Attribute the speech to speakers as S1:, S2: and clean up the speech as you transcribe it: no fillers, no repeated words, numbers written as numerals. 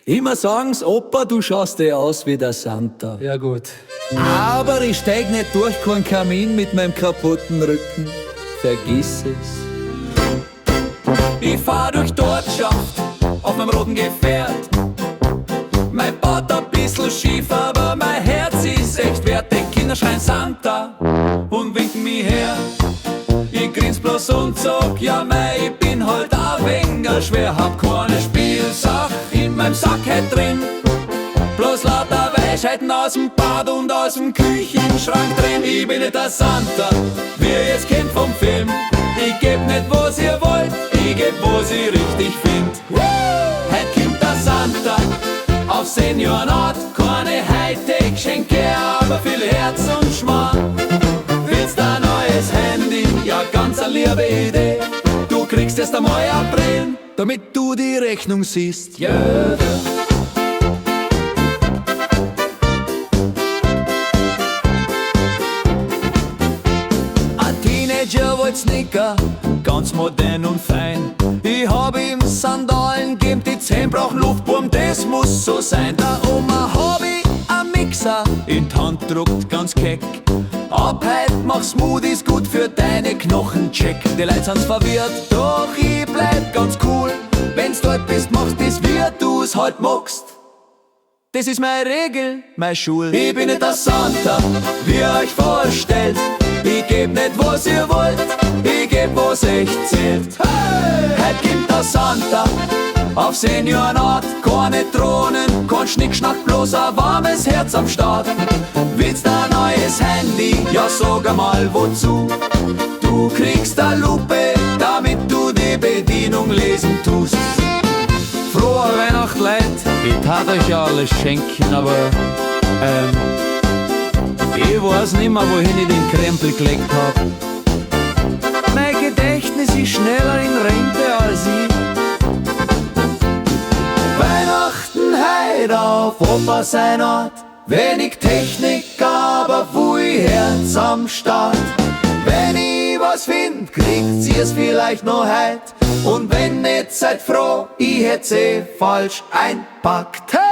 S1: Immer sagen's, Opa, du schaust eh aus wie der Santa.
S2: Ja gut.
S1: Aber ich steig nicht durch keinen Kamin mit meinem kaputten Rücken. Vergiss es. Ich fahr durch Dortschaft auf meinem roten Gefährt. Mein Bart ein bisschen schief, aber mein Herz ist echt wert. Die Kinder schreien Santa und winken mich her. Ich grins bloß und sag, ja mei, ich bin halt ein wenig schwer. Hab keine Spielsach in meinem Sack halt drin. Bloß lauter Weisheiten aus dem Bad und aus dem Küchenschrank drin. Ich bin nicht der Santa, wie ihr es kennt vom Film. Ich geb nicht, was ihr wollt, ich geb, was ich richtig find. Heut kommt der Santa auf Seniorenart. Keine Hightech-Schenke, aber viel Herz und Schmarrn. Willst ein neues Handy? Ja, ganz eine liebe Idee. Du kriegst erst einmal April, damit du die Rechnung siehst. Ja. Teenager wollt Sneaker, ganz modern und fein. Ich hab ihm Sandalen gegeben, die 10 brauchen Luftwurm, das muss so sein. Der Oma hab ich ein Mixer in die Hand druckt, ganz keck. Ab heut mach Smoothies gut für deine Knochen, check. Die Leute sind's verwirrt, doch ich bleib ganz cool. Wenn's dort bist, machst das, wie du's halt magst. Das ist meine Regel, meine Schule. Ich bin nicht der Santa, wie ihr euch vorstellt. Ich geb nicht, was ihr wollt, ich geb, was echt zählt. Hey! Heut gibt der Santa auf Seniorenart. Keine Drohnen, kein Schnickschnack, bloß ein warmes Herz am Start. Willst ein neues Handy? Ja, sag einmal wozu. Du kriegst eine Lupe, damit du die Bedienung lesen tust.
S2: Frohe Weihnacht, Leute. Ich tat euch ja alles schenken, aber ich weiß nimmer, wohin ich den Krempel gelegt hab. Mein Gedächtnis ist schneller in Rente als ich.
S1: Weihnachten heut auf Opa sein Ort. Wenig Technik, aber viel Herz am Start. Wenn ich was find, kriegt sie es vielleicht noch heut. Und wenn nicht, seid froh, ich hätt's falsch einpackt. Hey!